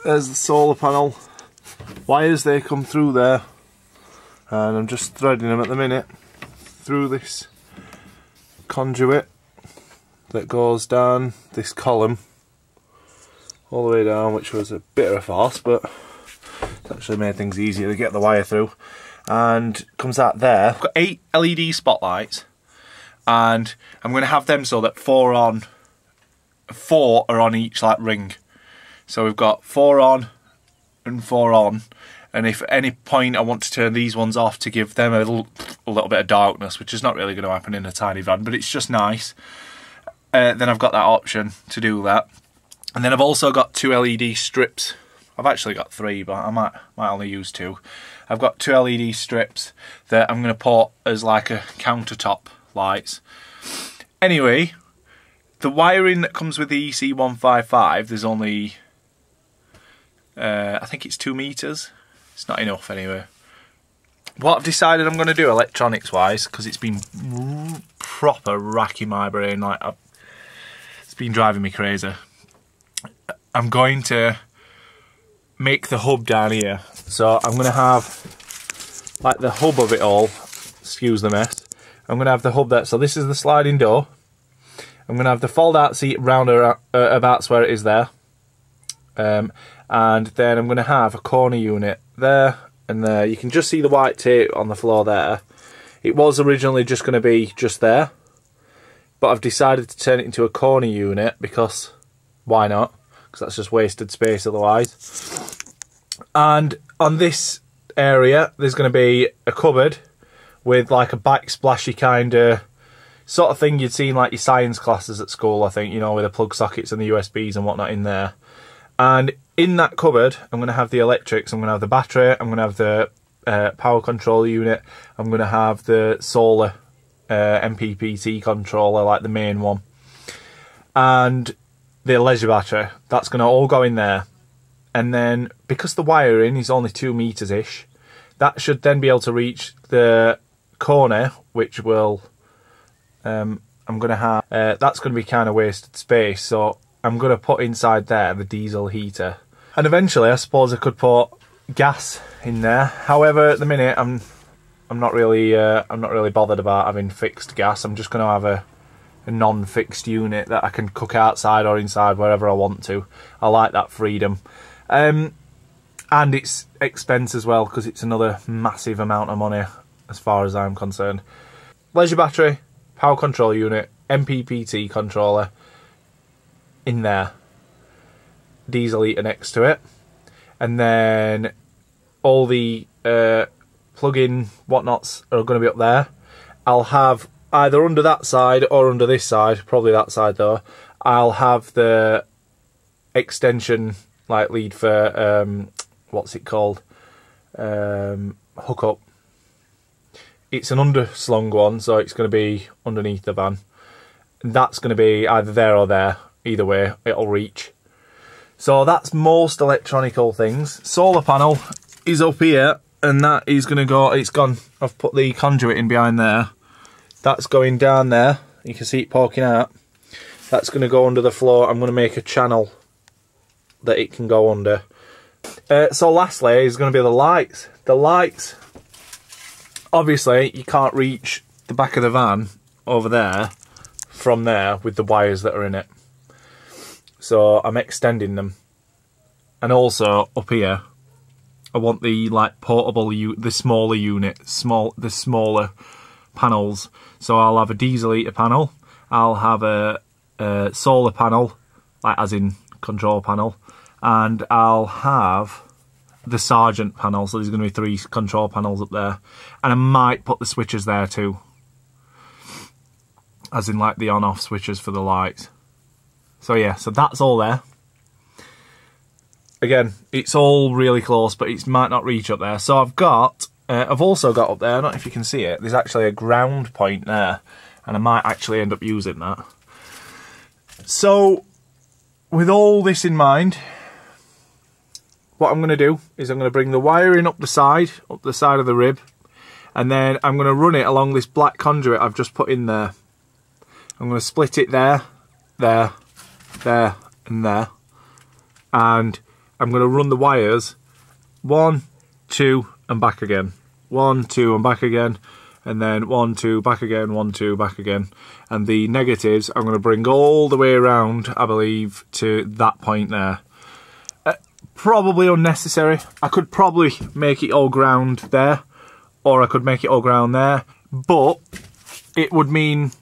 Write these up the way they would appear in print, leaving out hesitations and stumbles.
There's the solar panel wires, they come through there, and I'm just threading them at the minute through this conduit that goes down this column all the way down, which was a bit of a farce, but it's actually made things easier to get the wire through. And comes out there. I've got 8 LED spotlights, and I'm going to have them so that 4 are on each like ring. So we've got 4 on and 4 on, and if at any point I want to turn these ones off to give them a little bit of darkness, which is not really going to happen in a tiny van, but it's just nice, then I've got that option to do that. And then I've also got 2 LED strips. I've actually got 3, but I might only use 2. I've got 2 LED strips that I'm going to put as like a countertop lights. Anyway, the wiring that comes with the EC155, there's only, I think it's 2 meters. It's not enough anyway. What I've decided I'm going to do electronics wise, because it's been proper racking my brain, like it's been driving me crazy. I'm going to make the hub down here. So I'm going to have like the hub of it all, excuse the mess. I'm going to have the hub there. So this is the sliding door. I'm going to have the fold out seat round about where it is there. And then I'm going to have a corner unit there and there. You can just see the white tape on the floor there. It was originally just going to be just there, but I've decided to turn it into a corner unit because why not? Because that's just wasted space otherwise. And on this area there's going to be a cupboard with like a backsplashy kind of sort of thing you'd see in like your science classes at school, I think, you know, with the plug sockets and the USBs and whatnot in there. And in that cupboard I'm going to have the electrics, I'm going to have the battery, I'm going to have the power control unit, I'm going to have the solar MPPT controller, like the main one, and the leisure battery. That's going to all go in there. And then, because the wiring is only 2 meters ish, that should then be able to reach the corner, which will, I'm going to have, that's going to be kind of wasted space, so I'm going to put inside there the diesel heater. And eventually I suppose I could put gas in there. However, at the minute I'm not really bothered about having fixed gas. I'm just going to have a non-fixed unit that I can cook outside or inside wherever I want to. I like that freedom. And it's expense as well, because it's another massive amount of money as far as I'm concerned. Leisure battery, power control unit, MPPT controller in there, diesel heater next to it, and then all the plug-in whatnots are going to be up there. I'll have either under that side or under this side, probably that side though, I'll have the extension like lead for what's it called, hookup. It's an underslung one, so it's going to be underneath the van. That's going to be either there or there, either way it'll reach. So that's most electronical things. Solar panel is up here, and that is going to go, it's gone, I've put the conduit in behind there. That's going down there, you can see it poking out. That's going to go under the floor. I'm going to make a channel that it can go under. So lastly is going to be the lights. The lights, obviously you can't reach the back of the van over there from there with the wires that are in it. So I'm extending them. And also up here, I want the like portable, the smaller unit, the smaller panels. So I'll have a diesel heater panel, I'll have a solar panel, like as in control panel, and I'll have the Sergeant panel. So there's going to be 3 control panels up there, and I might put the switches there too, as in like the on-off switches for the lights. So yeah, so that's all there. Again, it's all really close, but it might not reach up there. So I've also got up there, I don't know if you can see it, there's actually a ground point there, and I might actually end up using that. So with all this in mind, what I'm going to do is I'm going to bring the wiring up the side of the rib, and then I'm going to run it along this black conduit I've just put in there. I'm going to split it there, there, there, and there, and I'm going to run the wires 1, 2 and back again. 1, 2 and back again. And then 1, 2, back again, 1, 2, back again. And the negatives I'm going to bring all the way around, I believe, to that point there. Probably unnecessary. I could probably make it all ground there, or I could make it all ground there, but it would mean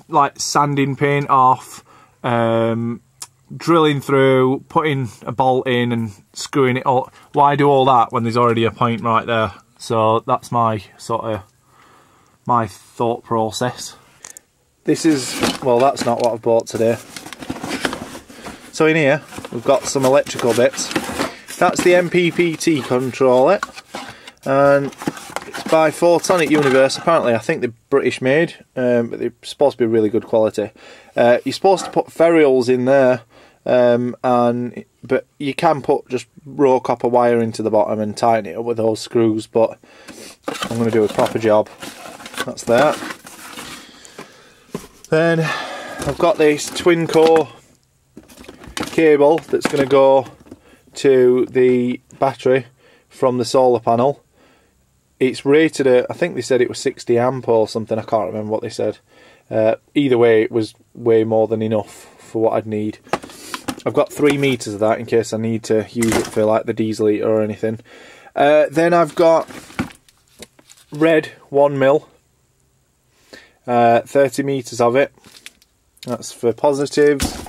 like sanding paint off, drilling through, putting a bolt in and screwing it all. Why do all that when there's already a point right there? So that's my sort of my thought process. This is, well, that's not what I've bought today. So in here we've got some electrical bits. That's the MPPT controller, and it's by Photonic Universe. Apparently, I think they're British made, but they're supposed to be really good quality. You're supposed to put ferrules in there, but you can put just raw copper wire into the bottom and tighten it up with those screws, but I'm going to do a proper job. That's that. Then I've got this twin core cable that's going to go to the battery from the solar panel. It's rated at, I think they said it was 60 amp or something, I can't remember what they said. Either way, it was way more than enough for what I'd need. I've got 3 meters of that in case I need to use it for like the diesel heater or anything. Then I've got red 1mm, 30 meters of it. That's for positives.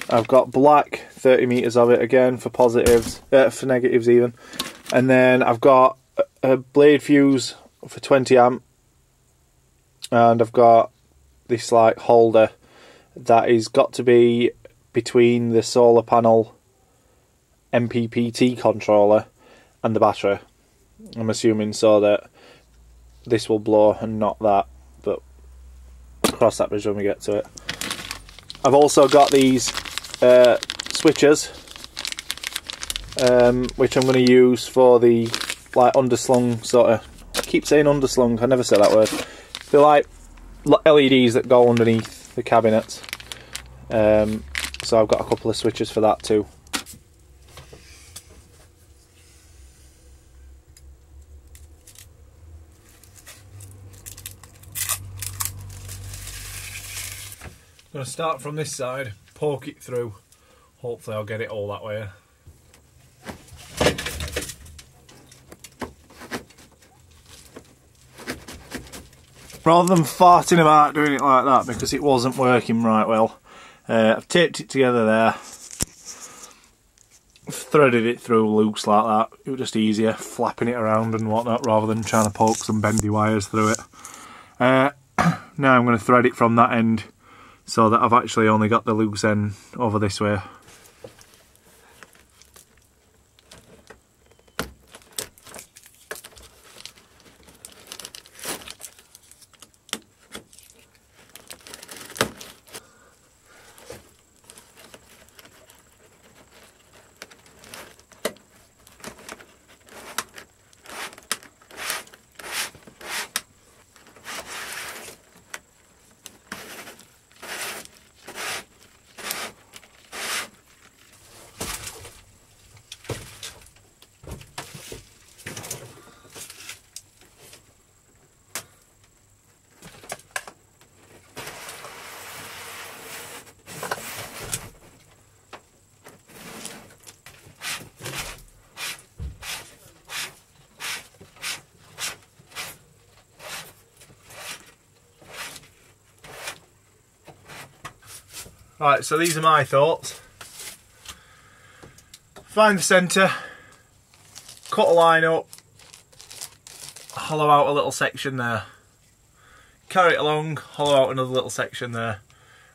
I've got black 30 meters of it again for positives, for negatives even. And then I've got a blade fuse for 20 amp. And I've got this like holder that is got to be between the solar panel MPPT controller and the battery. I'm assuming so that this will blow and not that, but cross that bridge when we get to it. I've also got these switches, which I'm going to use for the like underslung sort of. I keep saying underslung. I never say that word. They're like LEDs that go underneath the cabinets. So I've got a couple of switches for that too. I'm going to start from this side, poke it through. Hopefully I'll get it all that way. Rather than farting about doing it like that because it wasn't working right well, I've taped it together there. Threaded it through loose like that. It was just easier flapping it around and whatnot rather than trying to poke some bendy wires through it. Now I'm going to thread it from that end so that I've actually only got the loose end over this way. Right, so these are my thoughts. Find the centre, cut a line up, hollow out a little section there. Carry it along, hollow out another little section there.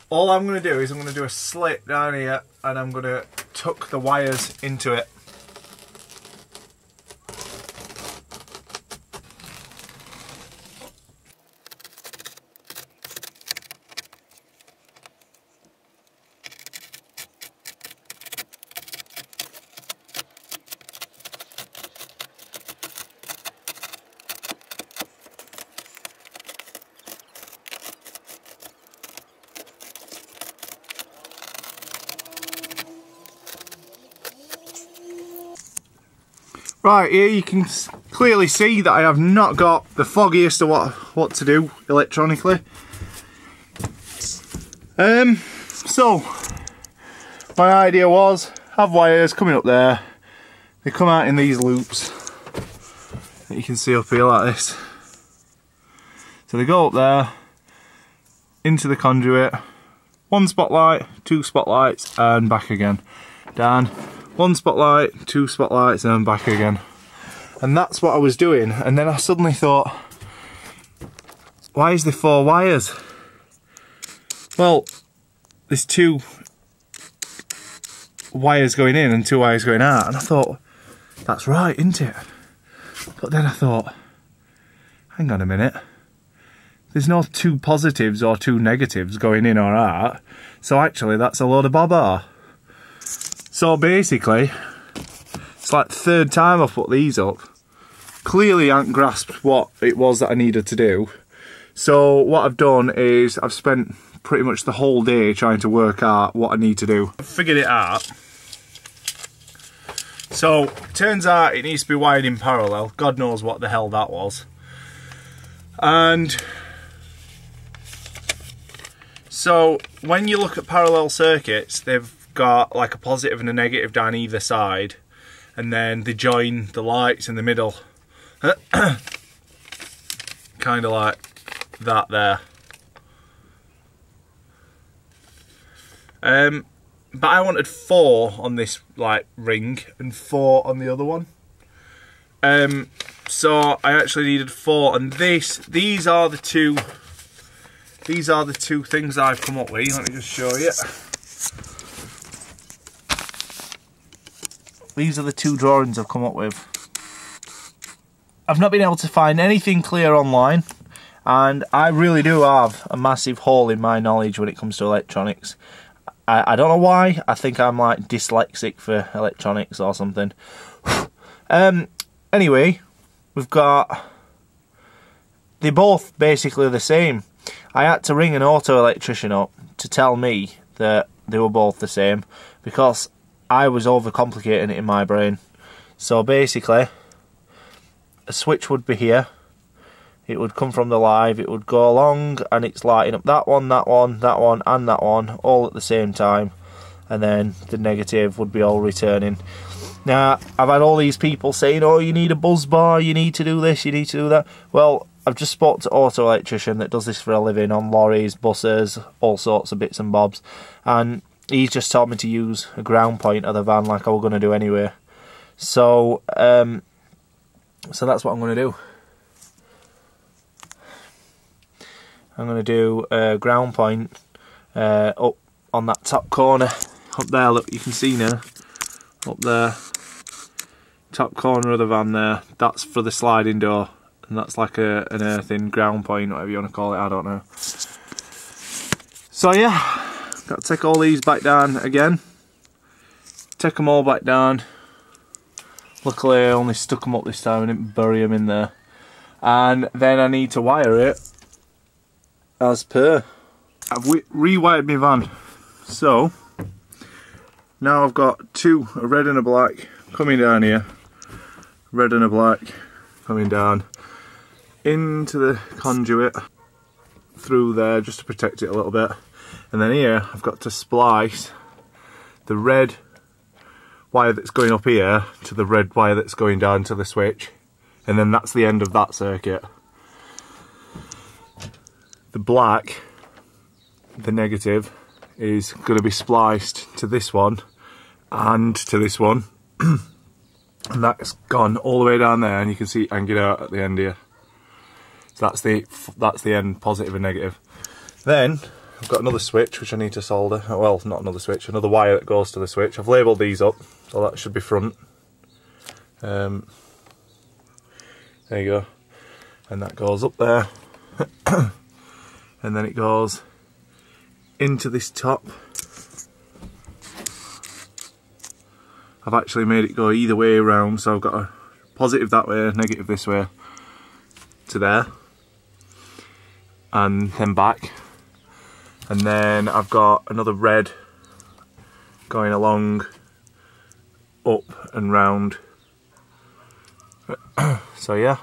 All I'm going to do is I'm going to do a slit down here and I'm going to tuck the wires into it. Right, here you can clearly see that I have not got the foggiest of what to do electronically. So my idea was have wires coming up there. They come out in these loops that you can see up here like this. So they go up there into the conduit, one spotlight, two spotlights, and back again. Down, one spotlight, two spotlights, and back again. And that's what I was doing. And then I suddenly thought, why is there 4 wires? Well, there's 2 wires going in and 2 wires going out. And I thought, that's right, isn't it? But then I thought, hang on a minute. There's no 2 positives or 2 negatives going in or out. So actually, that's a load of bobber. So basically, it's like the 3rd time I've put these up. Clearly I hadn't grasped what it was that I needed to do. So what I've done is I've spent pretty much the whole day trying to work out what I need to do. I've figured it out. So, turns out it needs to be wired in parallel. God knows what the hell that was. And so, when you look at parallel circuits, they've got like a positive and a negative down either side. And then they join the lights in the middle. Kind of like that there. But I wanted 4 on this like ring and 4 on the other one. So I actually needed 4, and these are the two things I've come up with. Let me just show you. These are the 2 drawings I've come up with. I've not been able to find anything clear online, and I really do have a massive hole in my knowledge when it comes to electronics. I don't know why. I think I'm like dyslexic for electronics or something. Anyway, we've got... They're both basically the same. I had to ring an auto electrician up to tell me that they were both the same, because I was overcomplicating it in my brain. So basically, a switch would be here. It would come from the live, it would go along, and it's lighting up that one, that one, that one, and that one, all at the same time. And then the negative would be all returning. Now, I've had all these people saying, oh, you need a buzz bar, you need to do this, you need to do that. Well, I've just spoke to an auto electrician that does this for a living on lorries, buses, all sorts of bits and bobs. And he's just told me to use a ground point of the van like I was going to do anyway. So, so that's what I'm going to do. I'm going to do a ground point up on that top corner. Up there, look, you can see now. Up there. Top corner of the van there. That's for the sliding door. And that's like an earthing ground point, whatever you want to call it, I don't know. So yeah, got to take all these back down again. Take them all back down. Luckily I only stuck them up this time, I didn't bury them in there. And then I need to wire it as per. I've rewired my van. So now I've got 2, a red and a black, coming down here. Red and a black coming down into the conduit through there just to protect it a little bit. And then here I've got to splice the red wire that's going up here to the red wire that's going down to the switch. And then that's the end of that circuit. The black, the negative, is going to be spliced to this one and to this one. And that's gone all the way down there, and you can see it hanging out at the end here. So that's the end, positive and negative. Then I've got another switch which I need to solder. Well, not another switch, another wire that goes to the switch. I've labelled these up, so that should be front. There you go. And that goes up there. And then it goes into this top. I've actually made it go either way around, so I've got a positive that way, negative this way to there, and then back. And then I've got another red going along, up and round So yeah.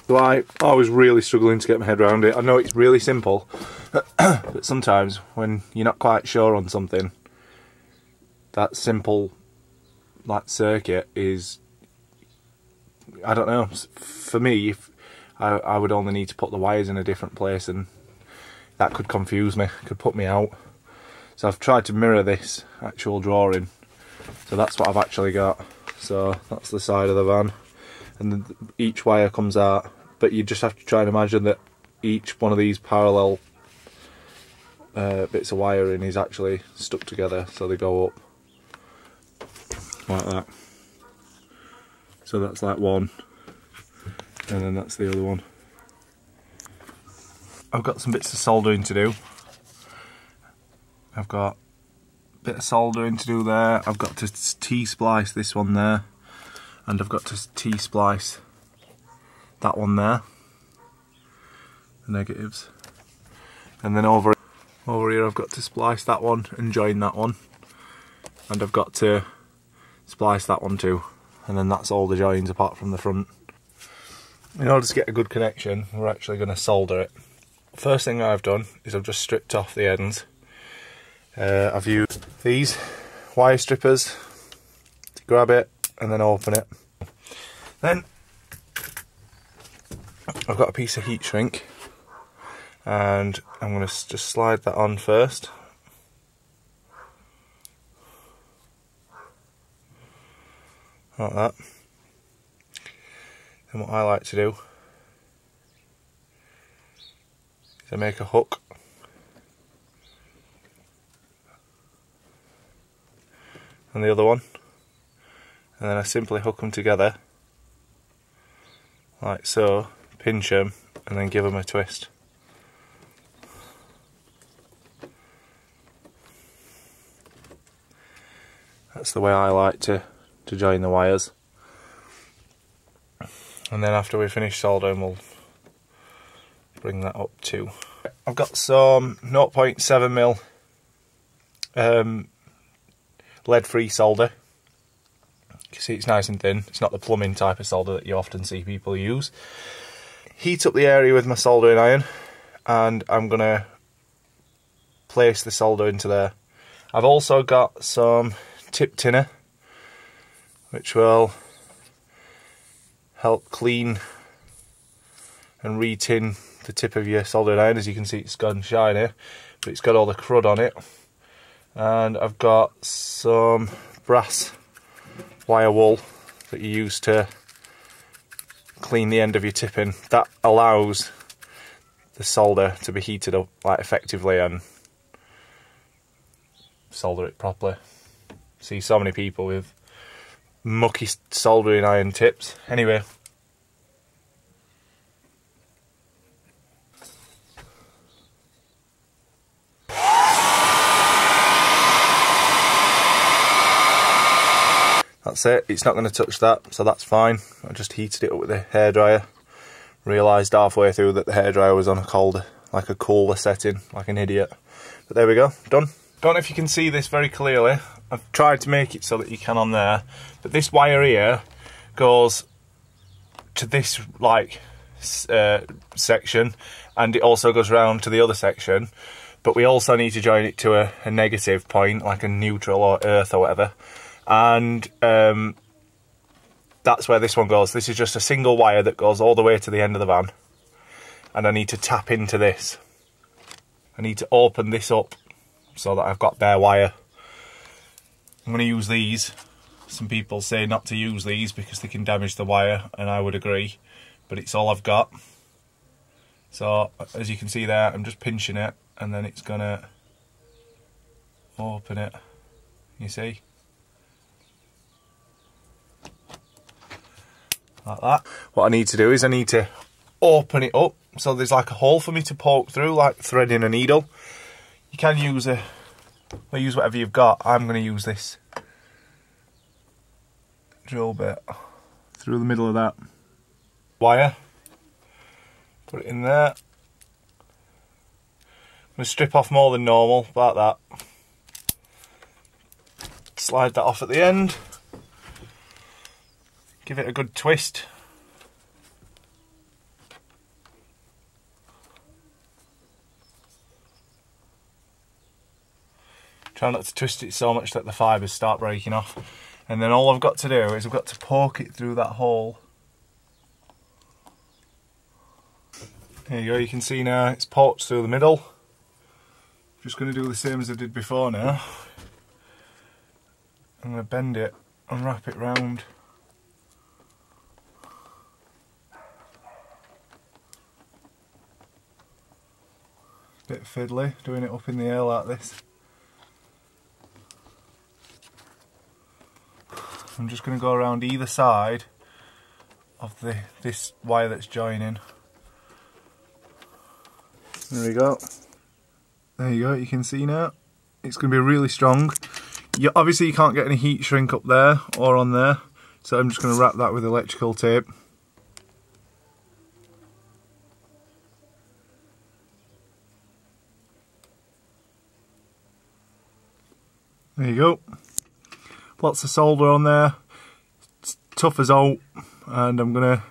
So I was really struggling to get my head around it. I know it's really simple, but sometimes when you're not quite sure on something, that simple like circuit is, I don't know, for me, if I would only need to put the wires in a different place, and that could confuse me, could put me out. So I've tried to mirror this actual drawing, so that's what I've actually got. So that's the side of the van, and then each wire comes out, but you just have to try and imagine that each one of these parallel bits of wiring is actually stuck together, so they go up like that. So that's like one, and then that's the other one. I've got some bits of soldering to do. I've got a bit of soldering to do there. I've got to T-splice this one there, and I've got to T-splice that one there, the negatives. And then over here I've got to splice that one and join that one, and I've got to splice that one too, and then that's all the joins apart from the front. In order to get a good connection, we're actually going to solder it. First thing I've done is I've just stripped off the ends. I've used these wire strippers to grab it and then open it. Then I've got a piece of heat shrink, and I'm going to just slide that on first. Like that. And what I like to do is I make a hook on the other one, and then I simply hook them together like so, pinch them, and then give them a twist. That's the way I like to join the wires. And then after we finish soldering, we'll bring that up too. I've got some 0.7mm lead-free solder. You can see it's nice and thin. It's not the plumbing type of solder that you often see people use. Heat up the area with my soldering iron, and I'm going to place the solder into there. I've also got some tip tinner, which will help clean and re-tin the tip of your soldering iron. As you can see, it's gone shiny, but it's got all the crud on it. And I've got some brass wire wool that you use to clean the end of your tipping. That allows the solder to be heated up like effectively and solder it properly. See so many people with mucky soldering iron tips. Anyway, that's it. It's not going to touch that, so that's fine. I just heated it up with the hairdryer. Realised halfway through that the hairdryer was on a cooler setting, like an idiot. But there we go, done. Don't know if you can see this very clearly. I've tried to make it so that you can on there, but this wire here goes to this section, and it also goes round to the other section, but we also need to join it to a negative point, like a neutral or earth or whatever, and that's where this one goes. This is just a single wire that goes all the way to the end of the van, and I need to tap into this. I need to open this up so that I've got bare wire. I'm going to use these. Some people say not to use these because they can damage the wire, and I would agree, but it's all I've got. So as you can see there, I'm just pinching it, and then it's going to open it, you see, like that. What I need to do is I need to open it up so there's like a hole for me to poke through, like threading a needle. You can use use whatever you've got. I'm going to use this drill bit through the middle of that wire. Put it in there. I'm going to strip off more than normal, like that. Slide that off at the end. give it a good twist. Try not to twist it so much that the fibres start breaking off. And then all I've got to do is I've got to poke it through that hole. There you go, you can see now it's poked through the middle. Just going to do the same as I did before now. I'm going to bend it and wrap it round. Bit fiddly, doing it up in the air like this. I'm just going to go around either side of this wire that's joining. There we go. There you go, you can see now. It's going to be really strong. Obviously you can't get any heat shrink up there or on there, so I'm just going to wrap that with electrical tape. There you go. Lots of solder on there. It's tough as oak, and I'm going to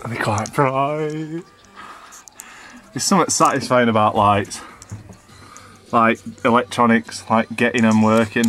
They're quite bright. There's something satisfying about lights, like electronics, like getting them working.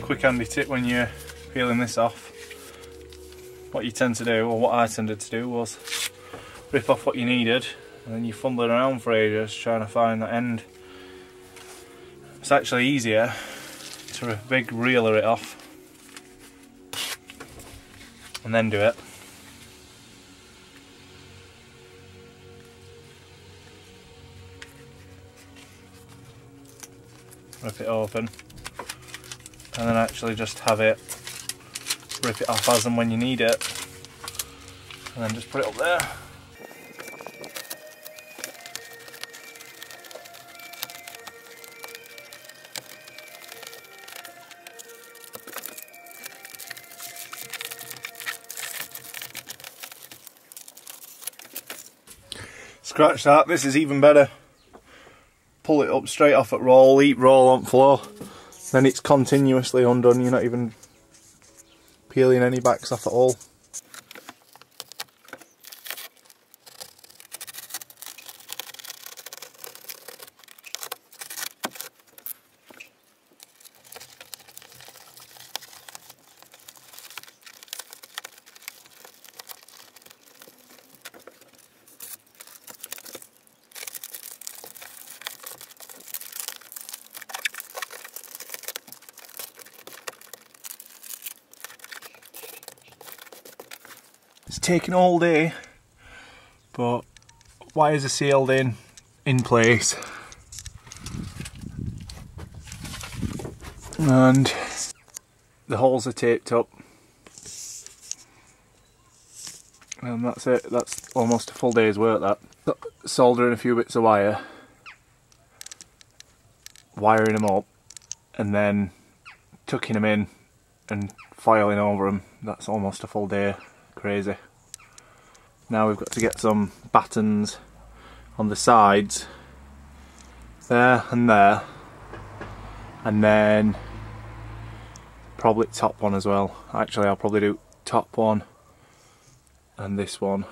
Quick handy tip when you're peeling this off, what you tend to do, or what I tended to do, was rip off what you needed and then you're fumbling around for ages trying to find that end. It's actually easier to big reeler it off and then do it. Rip it open and then actually just have it, rip it off as and when you need it, and then just put it up there. Scratch that, this is even better. Pull it up straight off at roll, eat roll on floor. Then it's continuously undone, you're not even peeling any backs off at all. It's taken all day, but wires are sealed in place, and the holes are taped up, and that's it. That's almost a full day's work. That soldering a few bits of wire, wiring them up, and then tucking them in and foiling over them. That's almost a full day. Crazy. Now we've got to get some battens on the sides, there and there, and then probably top one as well. Actually, I'll probably do top one and this one,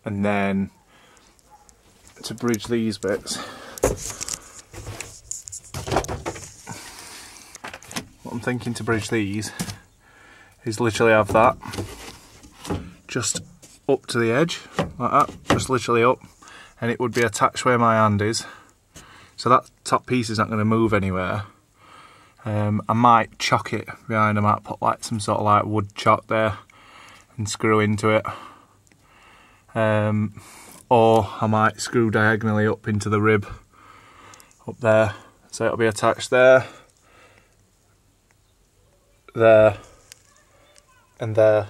and then to bridge these bits, what I'm thinking to bridge these is literally have that just up to the edge like that, just literally up, and it would be attached where my hand is, so that top piece is not going to move anywhere. I might chock it behind, I might put like some sort of like wood chock there and screw into it, or I might screw diagonally up into the rib up there, so it'll be attached there, there and there,